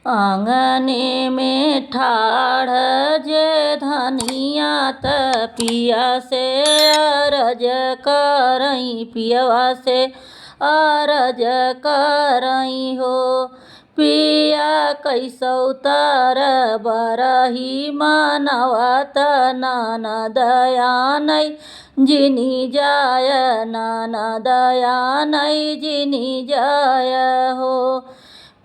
आंगने में ठाढ़ जे धनिया त पिया से अरज करई, पियवा से अरज करई हो। पिया कैसौ तर बरही मनवत ननदया नै जिनी जाय, ननदया नै जिनी जाय हो।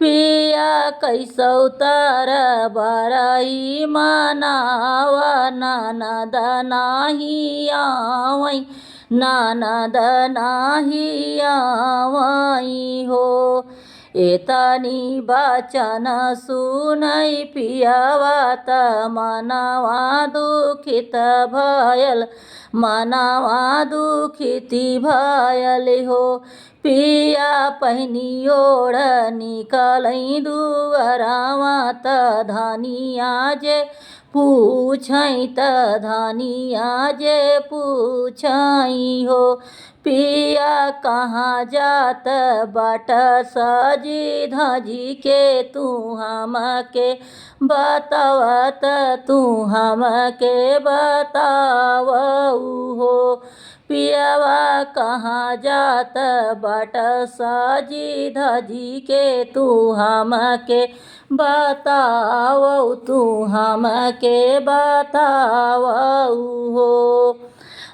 पिया कैसौ तर बरई मनाव, ननद नाही आवै, ननद नाही आवै हो। एतनी बचन सुनै पियवा त मनवा दुखित भयल, मनवा दुखित भयल हो। पिया पहिनी ओढ़ निकलै दुअरवा त धनिया जे पूछै, त धनिया जे पूछै हो। पिया कहाँ जात बाट सजी धजी के, तू हमके बतावत, तू हमके बतावऊ हो। पियवा कहाँ जात बाट सजी धजी के, तू हमके बतावऊ, तू हमके बतावऊ हो।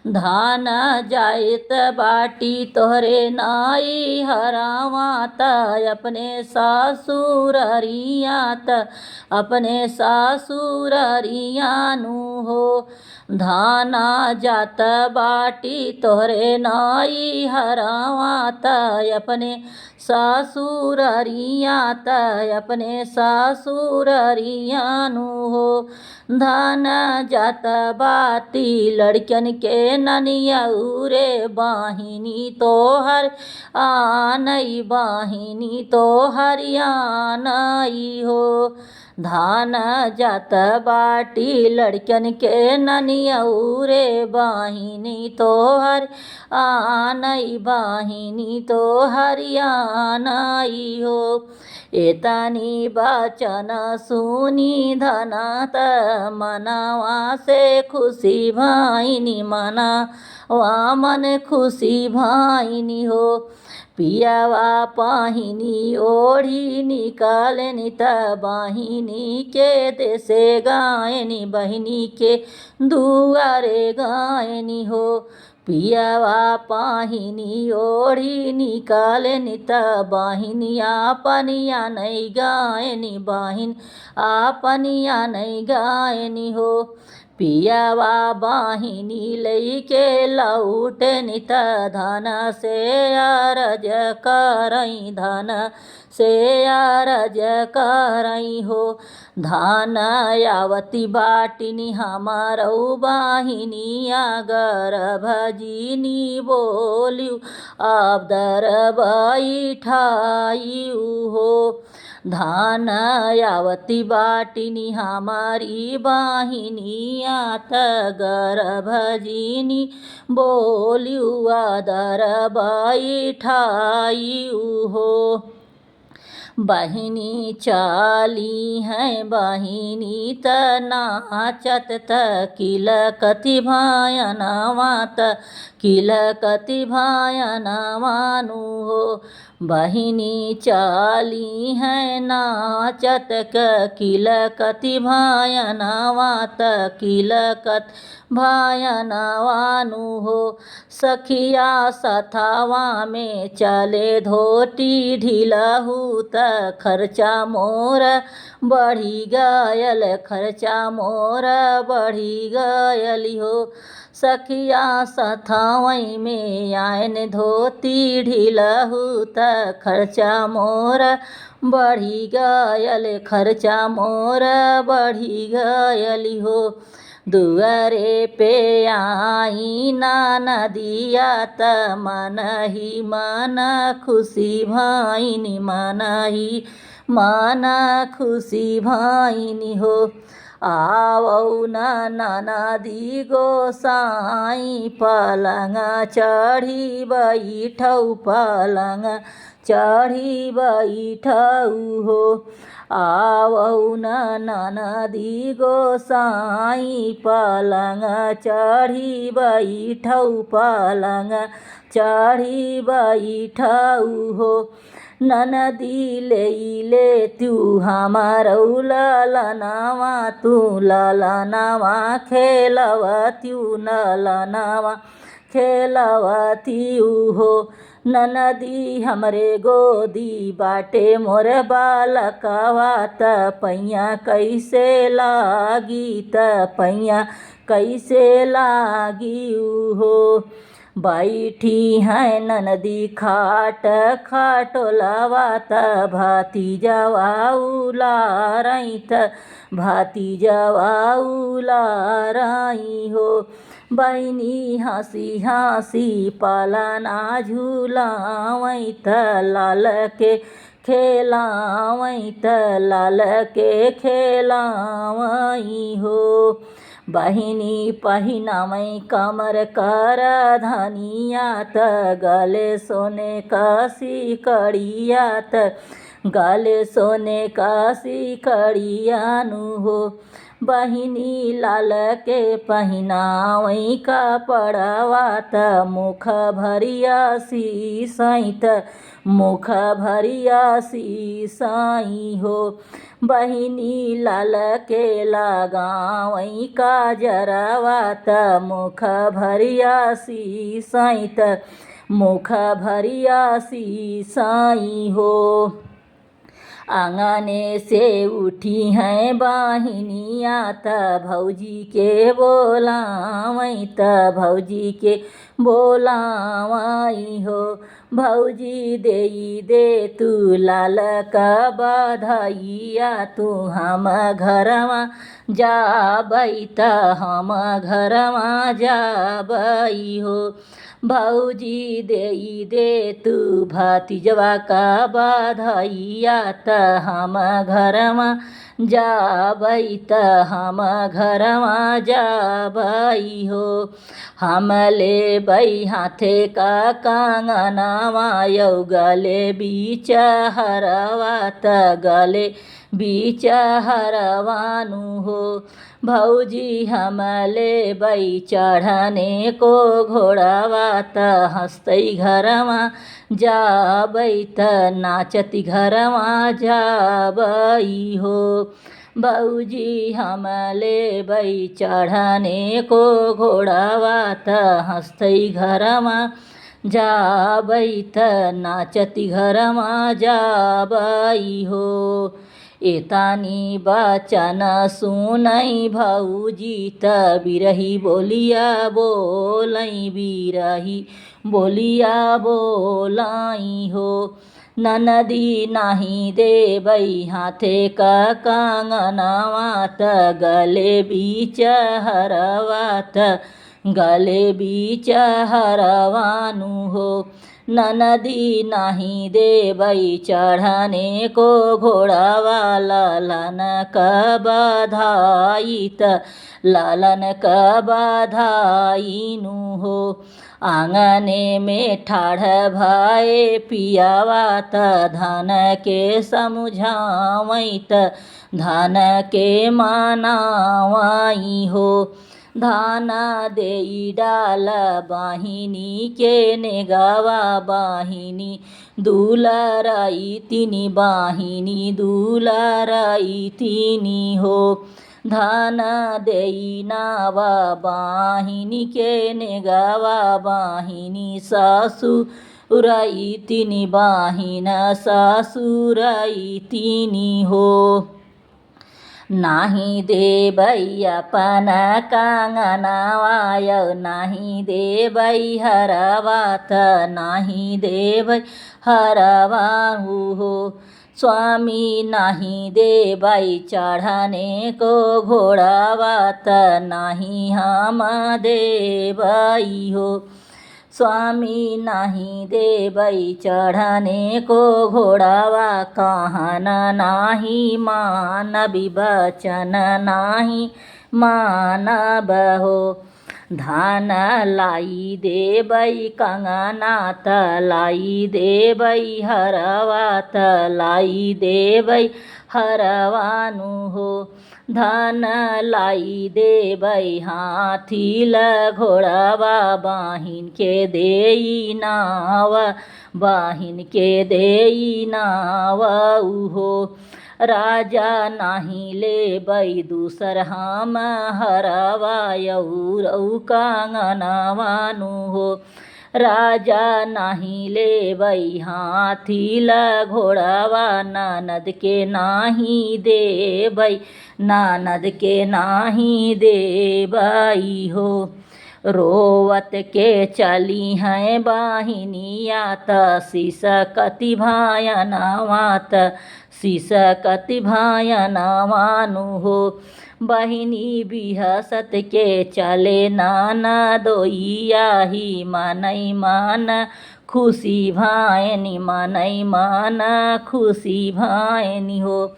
धान जाइत बाटी तोहरे नाई हरावा त अपने सासुररिया, त अपने सासुररिया नु हो। धाना जात बाटी तोहरे नाई हरावा त अपने सासुररिया, त अपने सासुररिया नु हो। धान जात बाटी लड़कन के ननियऊ रे, बाहिनी तोहर आनई, बाहिनी तोहर आनई हो। धान जात बाटी लड़कन के ननियऊ रे, बाहिनी तोहर आनई, बाहिनी तोहर आनई हो। एतनी बचन सुनी धना त मनवा से खुशी भइनी, मनवा मन खुशी भइनी हो। पियवा पहिनी ओढ़ी निकलनी त बहिनी के देशे गायनी, बहिनी के दुआरे गायनी हो। पियवा पहिनी ओढ़ी निकलनी त बहिनी आपनिया नै गायनी, बहिन आपनिया नै गायनी हो। पियवा बहिनी लैके लौटनी त धन से अरज करई, धन से अरज करई हो। धान आवती बाटिनी हमारऊ बहिनिया गर्भजिनी बोलियू, अब दर बैठाइयू हो। धान आवती बाटिनी हमारी बहिनिया त गर्भजिनी बोलियू, अदर बैठाइयू हो। बहिनी चली हैं बहिनी त नाचत, त किलकति भयनवा, त किलकति भयनवा नु हो। बहिनी चली हैं नाचत, किलकति भयनवा, त किलकत भयनवा नु हो। सखिया सथवा में चले धोती ढिलहू, त खर्चा मोर बढ़ी गयल, खर्चा मोर बढ़ी गयली हो। सखिया सथवई में आयन धोती ढिलहू, त खर्चा मोर बढ़ी गयल, खर्चा मोर बढ़ी गयली हो। दुआरे पे आई नदिया त मन ही मन खुशी भइनी, मन ही मन खुशी भइनी हो। आवौ नदी गोसाई, पलंग चढ़ी बैठौ, पलंग चढ़ी बैठौ हो। आवौ ननदी गोसाई पलंग चढ़ी बैठौ पलंग चढ़ी बैठौ हो ननदी ले तू हमारौ ललनवा तू ललनवा खेलवत्यू ललनवा खेलवत्यू हो ननदी हमरे गोदी बाटे मोर बालकवा त पैया कैसे लागी त पैया कैसे लागी हो बैठी है ननदी खाट खाटोलवा त भातीजवा उलारई त भातीजवा उलारई हो बहिनी हंसी हंसी पालना झूलावई त लाल के खेलावई त लाल के खेलावई हो बहिनी पहिनावई कमर कर धनिया त गले सोने कसी कड़िया त गले सोने कसी कड़ियानु हो बहिनी लाल के पहिनावई कपड़वा त मुख भरिया सीसई त मुख भरिया सीसई हो बहिनी लाल के लगावई काजरवा त मुख भरिया सीसई त मुख भरिया सीसई हो आंगने से उठी हैं बहिनिया त भौजी के बोलावई त भौजी के बोलावई हो भौजी दे तू लाल का बधाइया तू हम घरवा जाबई त हम घरवा जाबई हो भौजी दे तू भातीजवा का बधाइया त हम घरवा जाबई त हम घरवा जाबई हो हम लेबई हाथे का कंगनवा यौ गले बीच हरवा त गले बीच हरवानु हो भौजी हम लेबई चढ़ने को घोड़ावा त हंसतई घरवा जाबई त नाचती घरवा जाबई हो भौजी हम लेबई चढ़ने को घोड़ावा त हंसतई घरवा जाबई त नाचती घरवा जाबई हो एतानी बचन सुनई भौजी त बिरही बोलिया बोलई बिरही बोलिया बोलाई हो ननदी नाही देबई हाथे का कंगनवा त गले बीच हरवा त गले बीच हरवानु हो ननदी नाही देबई चढ़ने को घोड़ावा लालन का बधाई त लालन का बधाईनु हो आंगने में ठाढ़ भाए पियावा त धन के समझावई त धन के मनावई हो धाना देई डाल बाहिनी के नेगावा बाहिनी दुलाराई तिनी बाहिनी दुलाराई तिनी हो धाना देई नावा बाहिनी के नेगावा बाहिनी सासुराई तिनी बाहिन सासुराई तिनी हो नाही देबई अपन कंगनवा यौ नाही देबई हरवा त नाही देबई हरवा हो स्वामी नाही देबई चढ़ने को घोड़ावा त नाही हम देबई हो स्वामी नाही देबई चढ़ने को घोड़ावा कहन नाही मानबी बचन नाही मानब हो धान लाई देबई कंगना त लाई देबई हरवा त लाई देबई हरवानु हो। धन लाई देबै हाथी ल घोड़ावा बाहिन के देई नाव, बाहिन के देई नाव हो। राजा नाही लेबै दूसर हम हरवा औ कांगनवानु हो। राजा नाही लेबै हाथी ल घोड़ावा ननद के नाही देबै, ननद के नाही देबै हो। रोवत के चली हैं बाहिनिया त सिसकति भायनवा त सिसकति भायनवानु हो। बहिनी बिहसत के चले ननदोइया ही मनई मन खुशी भायनी, मनई मन खुशी भायनी हो।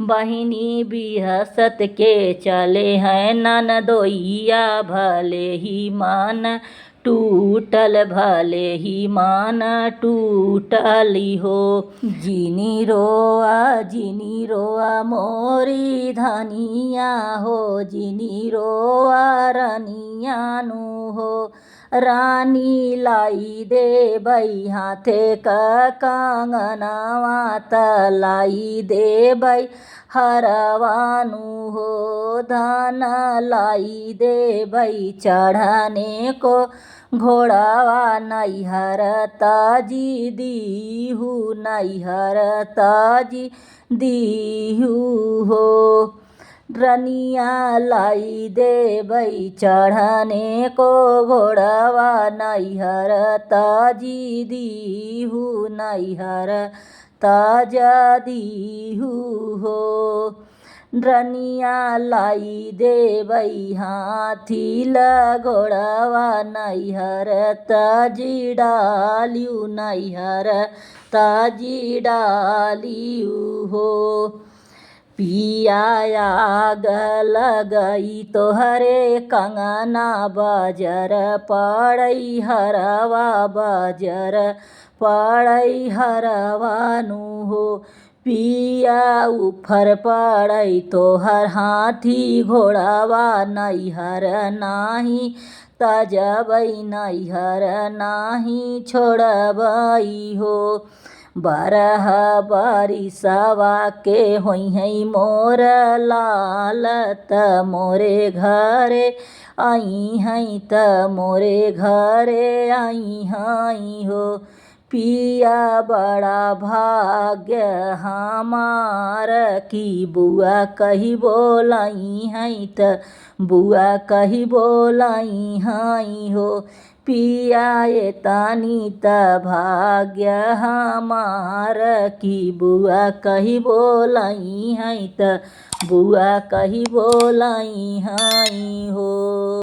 बहिनी बिहसत के चले हैं ननदोइया भले ही मन टूटल, भले ही मन टूटली हो। जिनी रोआ मोरी धनिया हो, जिनी रोआ रनियानु हो। रानी लाई देबै हाथे क कंगनवा त लाई देबै हरवानु हो। धन लाई देबै चढ़ने को घोड़ावा नैहर ताजी दीहू, नैहर ताजी दीहू हो। रनिया लाई देबै चढ़ने को घोड़ावा नैहर ताजी दीहू, नैहर ताजा दीहू हो। रनिया लाई देबै हाथी ल घोड़ावा नैहर ताजी डालियू, नैहर ताजी डालियू हो। पिया आग लगई तोहरे कंगना बाजर पड़ई हरवा, बाजर पड़ई हरवानु हो। पिया उफर पड़ई तोहर हाथी घोड़ावा नैहर नाही तजबै, नैहर नाही छोड़बै हो। बरह बरिसवा के होई मोर लाल त मोरे घरे आई हैं, त मोरे घरे आई हैं हो। पिया बड़ा भाग्य हमार की बुआ कही बोलाई हैं, त बुआ कही बोलाई हैं हो। पिया ये तानी त भाग्य हमार की बुआ कही बोलाई हैं, त बुआ कही बोलाई हैं हो।